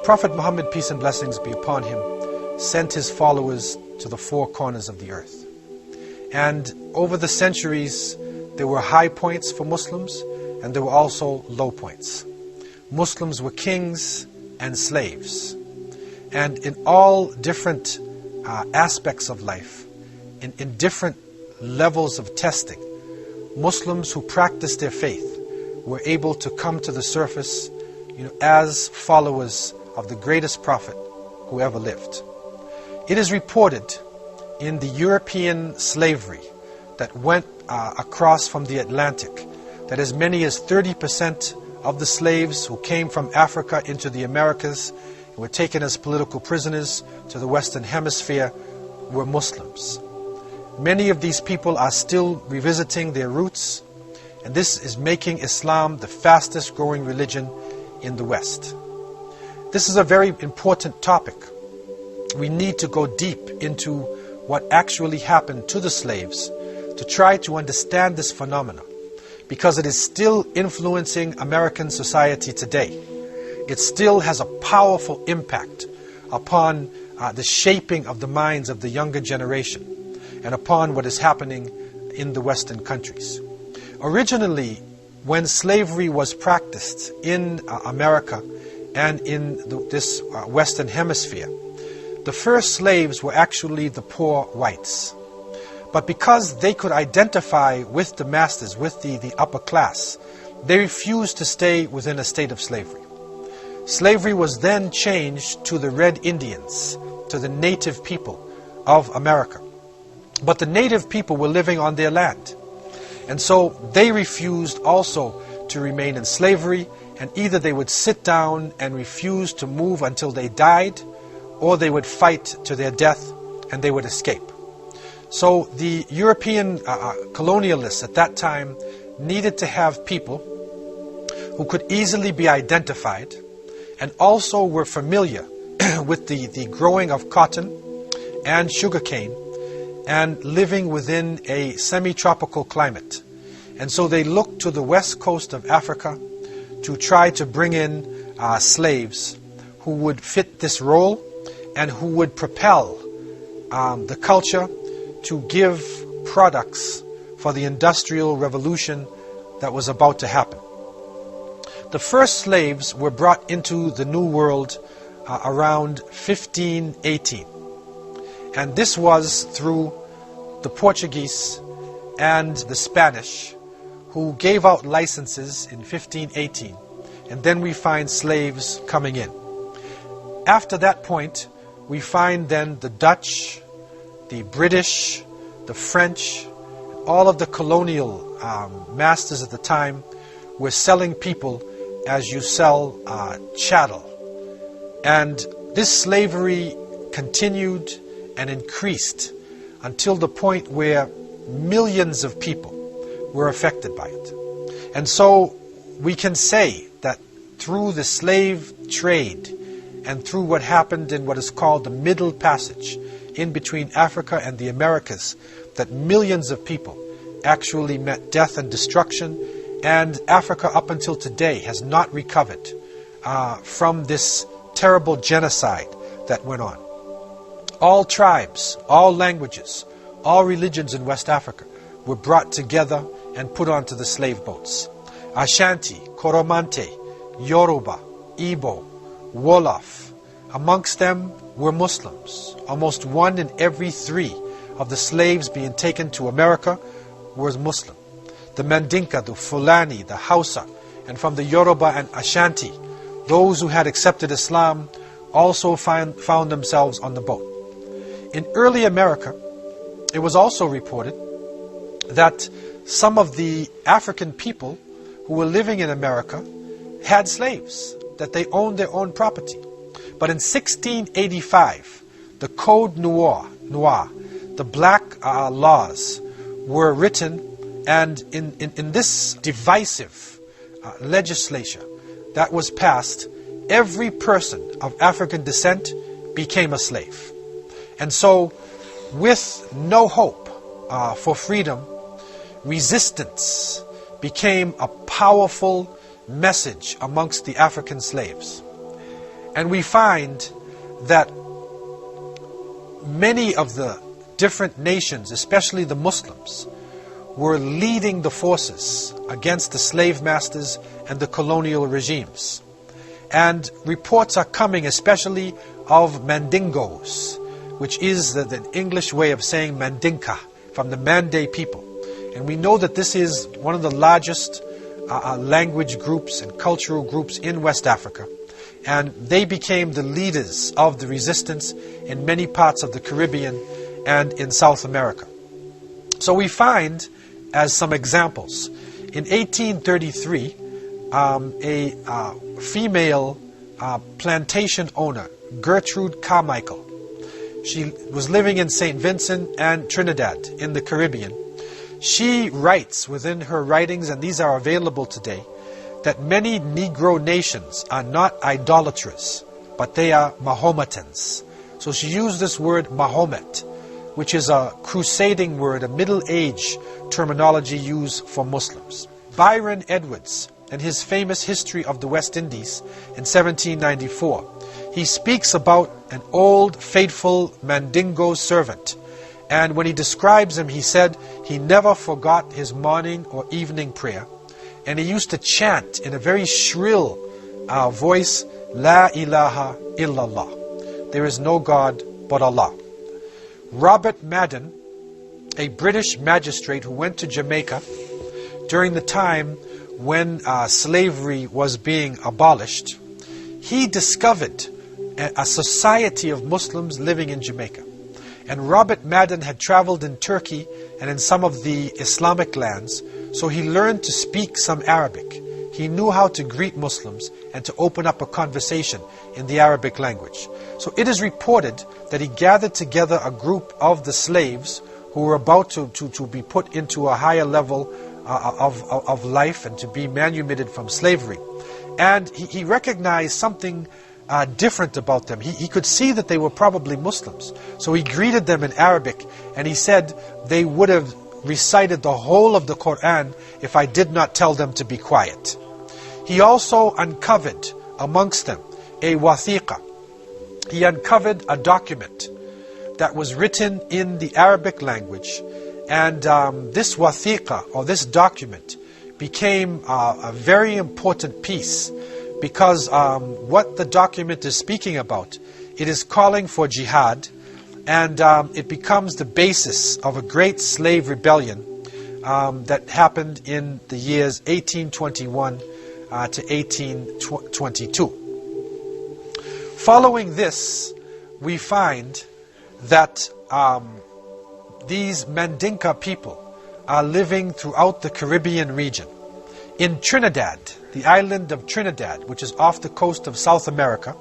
Prophet Muhammad, peace and blessings be upon him, sent his followers to the four corners of the earth. And over the centuries, there were high points for Muslims, and there were also low points. Muslims were kings and slaves. And in all different aspects of life, in different levels of testing, Muslims who practiced their faith were able to come to the surface, as followers of the greatest prophet who ever lived. It is reported in the European slavery that went across from the Atlantic that as many as 30% of the slaves who came from Africa into the Americas and were taken as political prisoners to the Western Hemisphere were Muslims. Many of these people are still revisiting their roots, and this is making Islam the fastest growing religion in the West. This is a very important topic. We need to go deep into what actually happened to the slaves to try to understand this phenomenon, because it is still influencing American society today. It still has a powerful impact upon the shaping of the minds of the younger generation and upon what is happening in the Western countries. Originally, when slavery was practiced in America and in this Western Hemisphere, the first slaves were actually the poor whites. But because they could identify with the masters, with the upper class, they refused to stay within a state of slavery. Slavery was then changed to the Red Indians, to the native people of America. But the native people were living on their land. And so they refused also to remain in slavery, and either they would sit down and refuse to move until they died, or they would fight to their death and they would escape. So the European colonialists at that time needed to have people who could easily be identified and also were familiar with the growing of cotton and sugarcane and living within a semi-tropical climate. And so they looked to the west coast of Africa to try to bring in slaves who would fit this role and who would propel the culture to give products for the industrial revolution that was about to happen. The first slaves were brought into the New World around 1518. And this was through the Portuguese and the Spanish, who gave out licenses in 1518. And then we find slaves coming in. After that point, we find then the Dutch, the British, the French, all of the colonial masters at the time were selling people as you sell chattel. And this slavery continued and increased until the point where millions of people were affected by it. And so we can say that through the slave trade and through what happened in what is called the Middle Passage in between Africa and the Americas, that millions of people actually met death and destruction, and Africa up until today has not recovered from this terrible genocide that went on. All tribes, all languages, all religions in West Africa were brought together and put onto the slave boats. Ashanti, Koromante, Yoruba, Igbo, Wolof. Amongst them were Muslims. Almost 1 in every 3 of the slaves being taken to America was Muslim. The Mandinka, the Fulani, the Hausa, and from the Yoruba and Ashanti, those who had accepted Islam also found themselves on the boat. In early America, it was also reported that some of the African people who were living in America had slaves, that they owned their own property. But in 1685, the Code Noir, the black laws were written, and in this divisive legislature that was passed, every person of African descent became a slave. And so, with no hope for freedom, resistance became a powerful message amongst the African slaves. And we find that many of the different nations, especially the Muslims, were leading the forces against the slave masters and the colonial regimes. And reports are coming especially of Mandingos, which is the English way of saying Mandinka, from the Mande people. And we know that this is one of the largest language groups and cultural groups in West Africa. And they became the leaders of the resistance in many parts of the Caribbean and in South America. So we find, as some examples, in 1833, a female plantation owner, Gertrude Carmichael, she was living in St. Vincent and Trinidad in the Caribbean. She writes within her writings, and these are available today, that many Negro nations are not idolaters, but they are Mahometans. So she used this word Mahomet, which is a crusading word, a Middle Age terminology used for Muslims. Byron Edwards, in his famous History of the West Indies in 1794, he speaks about an old faithful Mandingo servant. And when he describes him, he said he never forgot his morning or evening prayer. And he used to chant in a very shrill voice, La ilaha illallah. There is no God but Allah. Robert Madden, a British magistrate who went to Jamaica during the time when slavery was being abolished, he discovered a society of Muslims living in Jamaica. And Robert Madden had traveled in Turkey and in some of the Islamic lands, so he learned to speak some Arabic. He knew how to greet Muslims and to open up a conversation in the Arabic language. So it is reported that he gathered together a group of the slaves who were about to be put into a higher level of life and to be manumitted from slavery. And he recognized something different about them. He could see that they were probably Muslims. So he greeted them in Arabic, and he said they would have recited the whole of the Quran if I did not tell them to be quiet. He also uncovered amongst them a wathiqa. He uncovered a document that was written in the Arabic language, and this wathiqa, or this document, became a very important piece, because what the document is speaking about, it is calling for jihad, and it becomes the basis of a great slave rebellion that happened in the years 1821 to 1822. Following this, we find that these Mandinka people are living throughout the Caribbean region. In Trinidad, the island of Trinidad, which is off the coast of South America,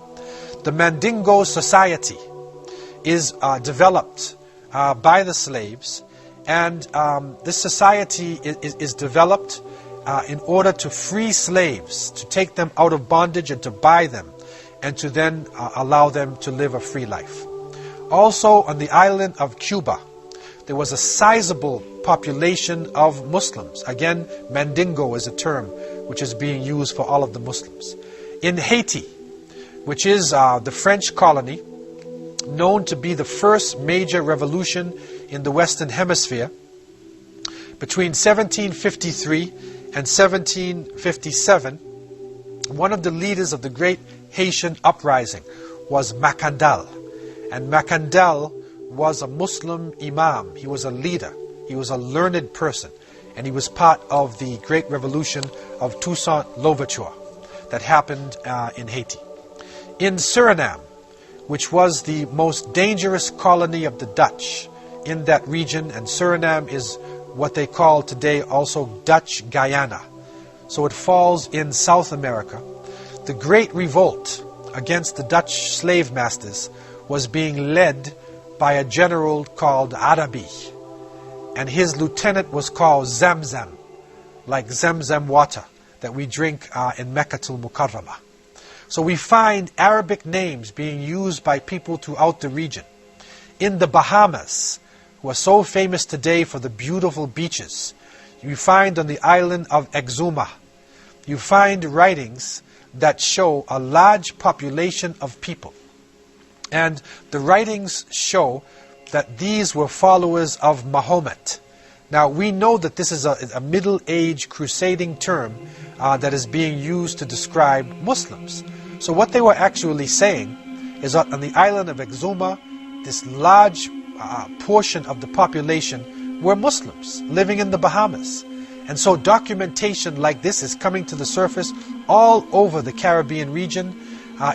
the Mandingo society is developed by the slaves, and this society is developed in order to free slaves, to take them out of bondage and to buy them, and to then allow them to live a free life. Also on the island of Cuba, there was a sizable population of Muslims. Again, Mandingo is a term which is being used for all of the Muslims. In Haiti, which is the French colony, known to be the first major revolution in the Western Hemisphere, between 1753 and 1757, one of the leaders of the great Haitian uprising was Macandal. And Macandal was a Muslim imam. He was a leader. He was a learned person. And he was part of the great revolution of Toussaint Louverture that happened in Haiti. In Suriname, which was the most dangerous colony of the Dutch in that region, and Suriname is what they call today also Dutch Guyana. So it falls in South America. The great revolt against the Dutch slave masters was being led by a general called Arabi, and his lieutenant was called Zamzam, like Zamzam water that we drink in Meccatul Mukarramah. So we find Arabic names being used by people throughout the region. In the Bahamas, who are so famous today for the beautiful beaches, you find on the island of Exuma, you find writings that show a large population of people. And the writings show that these were followers of Mahomet. Now, we know that this is a middle-age crusading term that is being used to describe Muslims. So what they were actually saying is that on the island of Exuma, this large portion of the population were Muslims living in the Bahamas. And so documentation like this is coming to the surface all over the Caribbean region.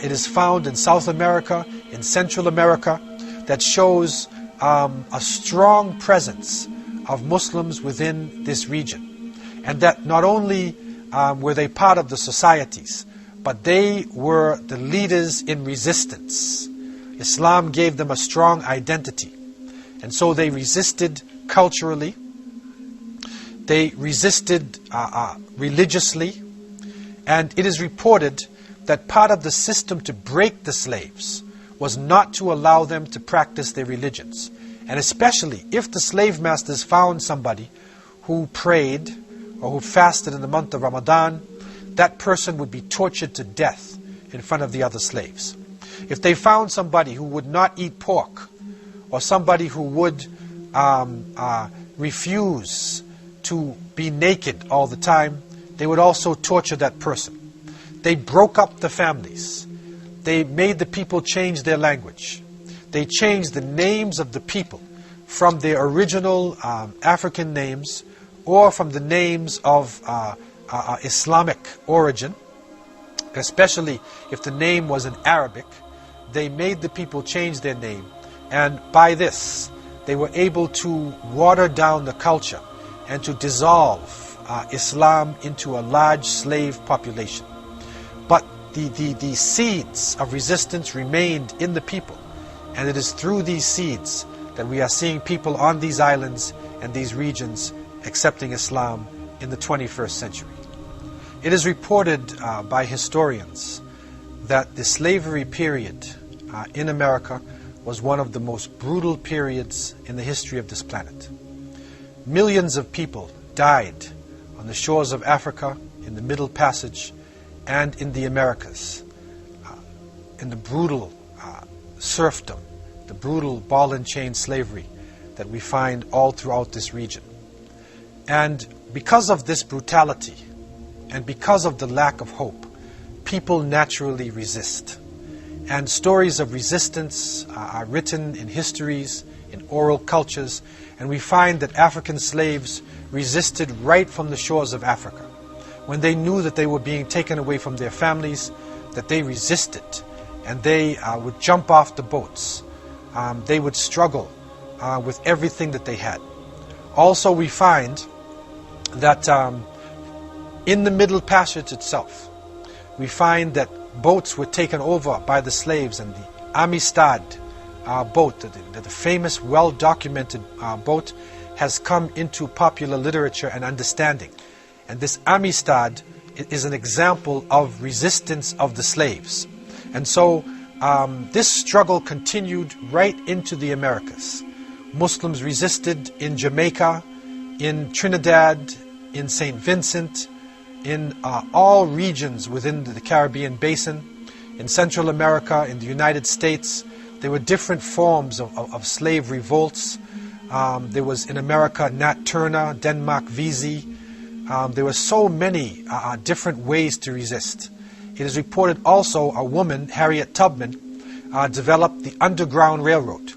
It is found in South America, in Central America, that shows a strong presence of Muslims within this region. And that not only were they part of the societies, but they were the leaders in resistance. Islam gave them a strong identity. And so they resisted culturally, they resisted religiously, and it is reported that part of the system to break the slaves was not to allow them to practice their religions. And especially if the slave masters found somebody who prayed or who fasted in the month of Ramadan, that person would be tortured to death in front of the other slaves. If they found somebody who would not eat pork, or somebody who would refuse to be naked all the time, they would also torture that person. They broke up the families. They made the people change their language. They changed the names of the people from their original African names or from the names of Islamic origin, especially if the name was in Arabic. They made the people change their name, and by this they were able to water down the culture and to dissolve Islam into a large slave population. But the seeds of resistance remained in the people, and it is through these seeds that we are seeing people on these islands and these regions accepting Islam in the 21st century. It is reported by historians that the slavery period in America was one of the most brutal periods in the history of this planet. Millions of people died on the shores of Africa, in the Middle Passage, and in the Americas, in the brutal serfdom, the brutal ball and chain slavery that we find all throughout this region. And because of this brutality, and because of the lack of hope, people naturally resist. And stories of resistance are written in histories, in oral cultures, and we find that African slaves resisted right from the shores of Africa. When they knew that they were being taken away from their families, that they resisted, and they would jump off the boats. They would struggle with everything that they had. Also, we find that in the Middle Passage itself, we find that boats were taken over by the slaves, and the Amistad boat, the famous, well-documented boat, has come into popular literature and understanding. And this Amistad is an example of resistance of the slaves. And so this struggle continued right into the Americas. Muslims resisted in Jamaica, in Trinidad, in St. Vincent, in all regions within the Caribbean basin, in Central America, in the United States. There were different forms of slave revolts. There was in America Nat Turner, Denmark Vesey. There were so many different ways to resist. It is reported also a woman, Harriet Tubman, developed the Underground Railroad,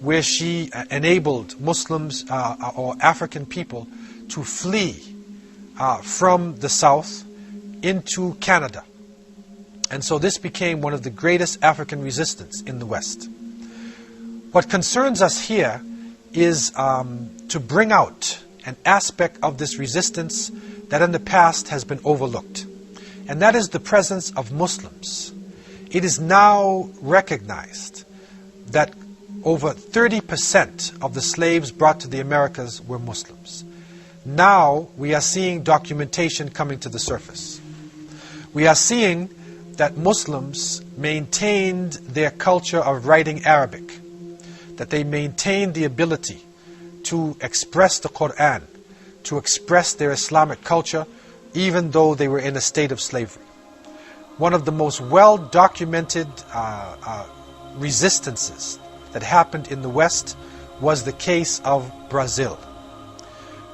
where she enabled Muslims or African people to flee from the South into Canada. And so this became one of the greatest African resistance in the West. What concerns us here is to bring out an aspect of this resistance that in the past has been overlooked. And that is the presence of Muslims. It is now recognized that over 30% of the slaves brought to the Americas were Muslims. Now we are seeing documentation coming to the surface. We are seeing that Muslims maintained their culture of writing Arabic, that they maintained the ability to express the Quran, to express their Islamic culture, even though they were in a state of slavery. one of the most well-documented resistances that happened in the West was the case of Brazil.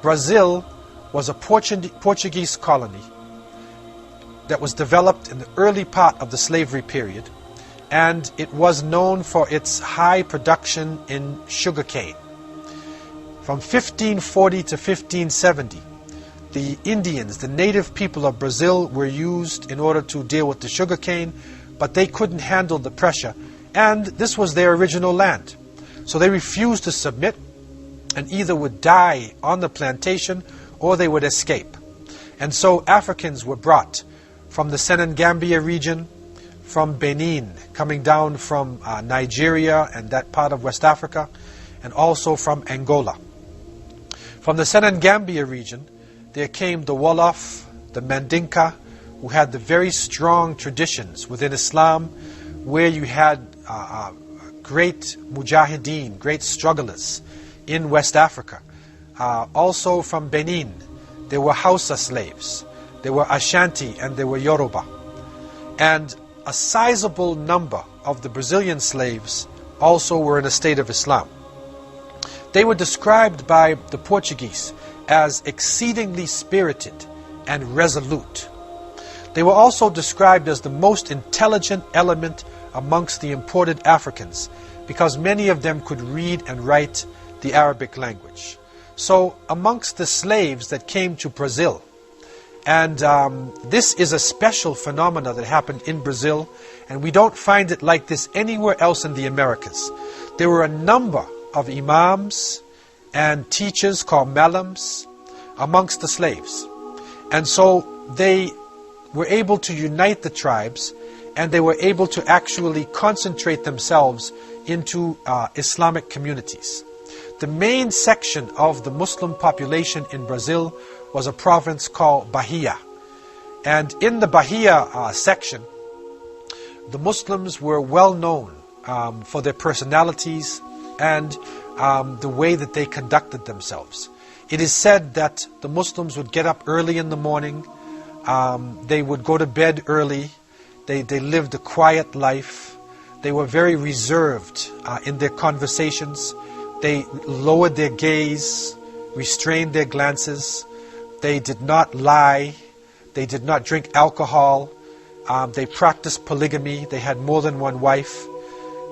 Brazil was a Portuguese colony that was developed in the early part of the slavery period, and it was known for its high production in sugarcane. From 1540 to 1570, the Indians, the native people of Brazil, were used in order to deal with the sugarcane, but they couldn't handle the pressure, and this was their original land. So they refused to submit, and either would die on the plantation or they would escape. And so Africans were brought from the Senegambia region, from Benin, coming down from Nigeria and that part of West Africa, and also from Angola. From the Senegambia region, there came the Wolof, the Mandinka, who had the very strong traditions within Islam, where you had great mujahideen, great strugglers in West Africa. Also from Benin, there were Hausa slaves, there were Ashanti, and there were Yoruba. And a sizable number of the Brazilian slaves also were in a state of Islam. They were described by the Portuguese as exceedingly spirited and resolute. They were also described as the most intelligent element amongst the imported Africans, because many of them could read and write the Arabic language. So amongst the slaves that came to Brazil, and this is a special phenomena that happened in Brazil, and we don't find it like this anywhere else in the Americas. There were a number of imams and teachers called malams amongst the slaves. And so they were able to unite the tribes, and they were able to actually concentrate themselves into Islamic communities. The main section of the Muslim population in Brazil was a province called Bahia. And in the Bahia section, the Muslims were well known for their personalities and the way that they conducted themselves. It is said that the Muslims would get up early in the morning, they would go to bed early, they lived a quiet life, they were very reserved in their conversations, they lowered their gaze, restrained their glances, they did not lie, they did not drink alcohol, they practiced polygamy, they had more than one wife.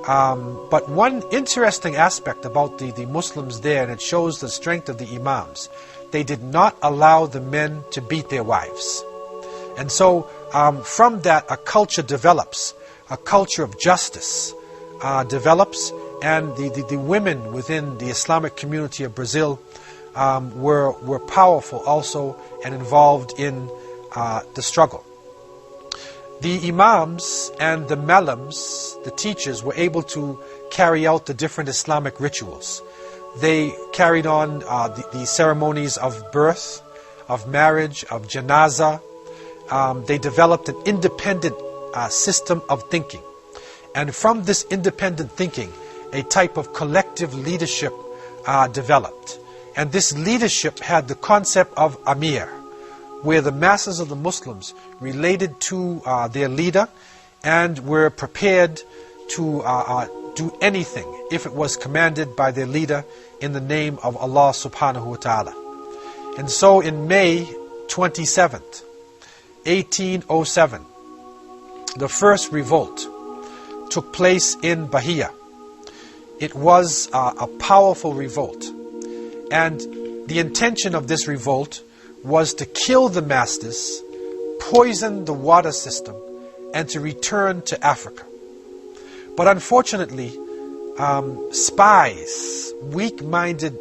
But one interesting aspect about the Muslims there, and it shows the strength of the imams, they did not allow the men to beat their wives. And so from that a culture develops, a culture of justice develops, and the women within the Islamic community of Brazil were powerful also and involved in the struggle. The imams and the malams, the teachers, were able to carry out the different Islamic rituals. They carried on the ceremonies of birth, of marriage, of janazah. They developed an independent system of thinking. And from this independent thinking, a type of collective leadership developed. And this leadership had the concept of Amir, where the masses of the Muslims related to their leader and were prepared to do anything if it was commanded by their leader in the name of Allah subhanahu wa ta'ala. And so in May 27th, 1807, the first revolt took place in Bahia. It was a powerful revolt, and the intention of this revolt was to kill the masters, poison the water system, and to return to Africa. But unfortunately, spies, weak-minded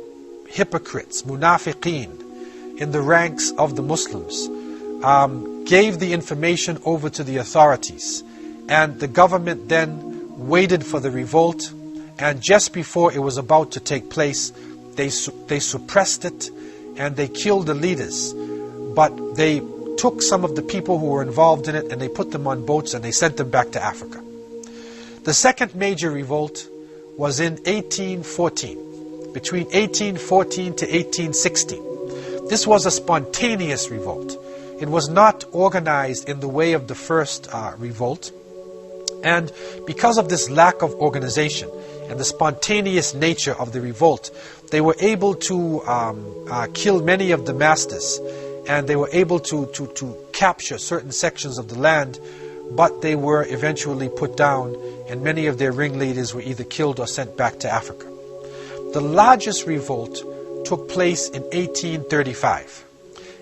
hypocrites, munafiqeen, in the ranks of the Muslims, gave the information over to the authorities, and the government then waited for the revolt, and just before it was about to take place, they suppressed it, and they killed the leaders. But they took some of the people who were involved in it, and they put them on boats, and they sent them back to Africa. The second major revolt was in 1814, between 1814 to 1816. This was a spontaneous revolt. It was not organized in the way of the first revolt. And because of this lack of organization and the spontaneous nature of the revolt, they were able to kill many of the masters, and they were able to capture certain sections of the land, but they were eventually put down, and many of their ringleaders were either killed or sent back to Africa. The largest revolt took place in 1835,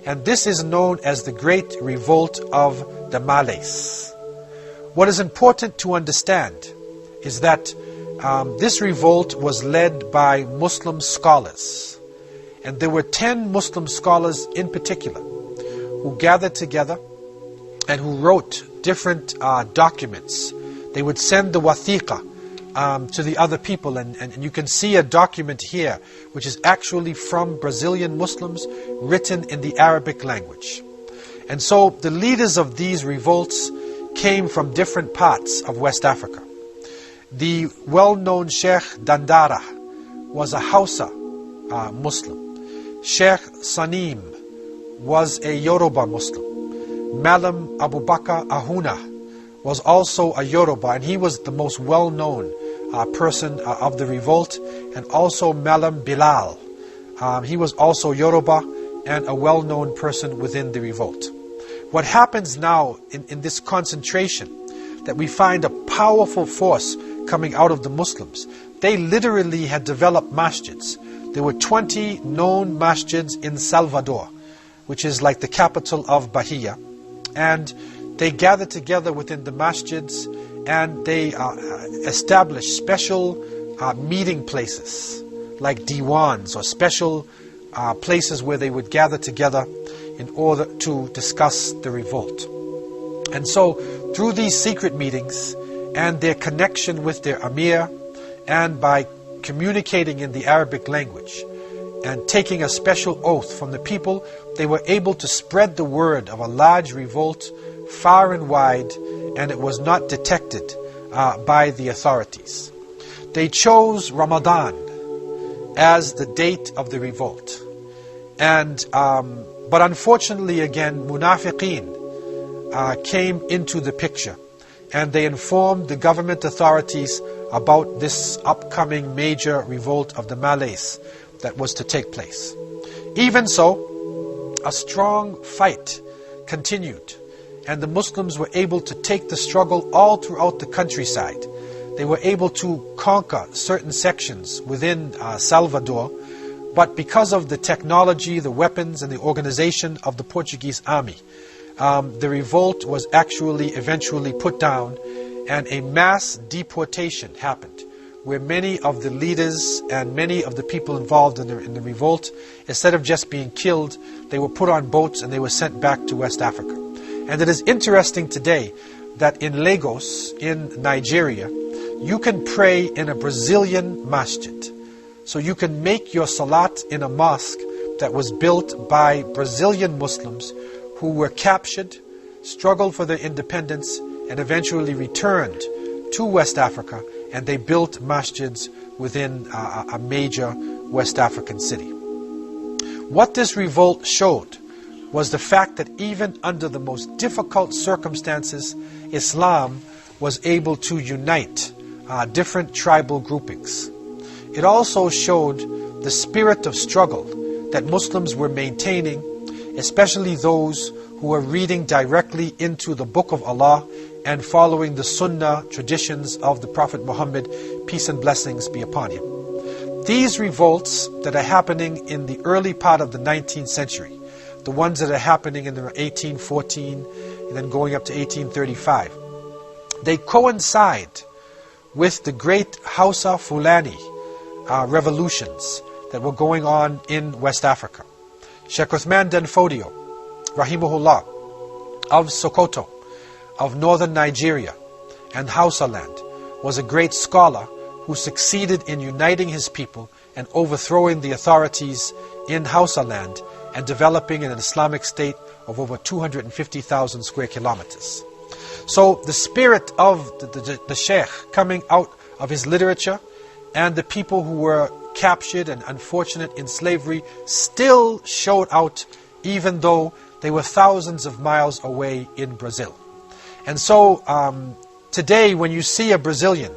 and this is known as the Great Revolt of the Malays. What is important to understand is that this revolt was led by Muslim scholars, and there were 10 Muslim scholars in particular who gathered together and who wrote different documents. They would send the wathiqa to the other people, and you can see a document here which is actually from Brazilian Muslims, written in the Arabic language. And so the leaders of these revolts came from different parts of West Africa. The well-known Sheikh Dandara was a Hausa Muslim. Sheikh Sanim was a Yoruba Muslim. Malam Abu Bakr Ahuna was also a Yoruba, and he was the most well-known person of the revolt. And also Malam Bilal. He was also Yoruba and a well-known person within the revolt. What happens now in this concentration, that we find a powerful force coming out of the Muslims. They literally had developed masjids. There were 20 known masjids in Salvador, which is like the capital of Bahia. And they gathered together within the masjids, and they established special meeting places, like diwans, or special places where they would gather together in order to discuss the revolt. And so through these secret meetings and their connection with their Amir, and by communicating in the Arabic language and taking a special oath from the people, they were able to spread the word of a large revolt far and wide, and it was not detected by the authorities. They chose Ramadan as the date of the revolt. And but unfortunately, again, munafiqeen came into the picture, and they informed the government authorities about this upcoming major revolt of the Malays that was to take place. Even so, a strong fight continued, and the Muslims were able to take the struggle all throughout the countryside. They were able to conquer certain sections within Salvador, but because of the technology, the weapons, and the organization of the Portuguese army, the revolt was actually eventually put down, and a mass deportation happened, where many of the leaders and many of the people involved in the revolt, instead of just being killed, they were put on boats and they were sent back to West Africa. And it is interesting today that in Lagos, in Nigeria, you can pray in a Brazilian masjid. So you can make your salat in a mosque that was built by Brazilian Muslims who were captured, struggled for their independence, and eventually returned to West Africa, and they built masjids within a major West African city. What this revolt showed was the fact that even under the most difficult circumstances, Islam was able to unite different tribal groupings. It also showed the spirit of struggle that Muslims were maintaining, especially those who were reading directly into the Book of Allah and following the Sunnah traditions of the Prophet Muhammad, peace and blessings be upon him. These revolts that are happening in the early part of the 19th century, the ones that are happening in the 1814 and then going up to 1835, they coincide with the great Hausa Fulani revolutions that were going on in West Africa. Sheikh Uthman Den Fodio, rahimahullah, of Sokoto, of northern Nigeria and Hausa land, was a great scholar who succeeded in uniting his people and overthrowing the authorities in Hausa land and developing an Islamic state of over 250,000 square kilometers. So the spirit of the Sheikh coming out of his literature, and the people who were captured and unfortunate in slavery still showed out, even though They were thousands of miles away in Brazil. And so today when you see a Brazilian,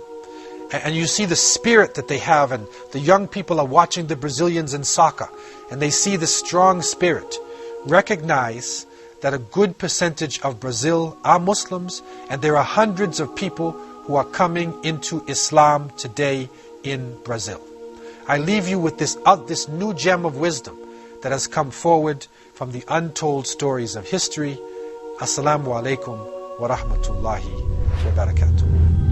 and you see the spirit that they have, and the young people are watching the Brazilians in soccer, and they see the strong spirit, recognize that a good percentage of Brazil are Muslims, and there are hundreds of people who are coming into Islam today in Brazil. I leave you with this new gem of wisdom that has come forward from the untold stories of history. Assalamu alaikum wa rahmatullahi wa barakatuh.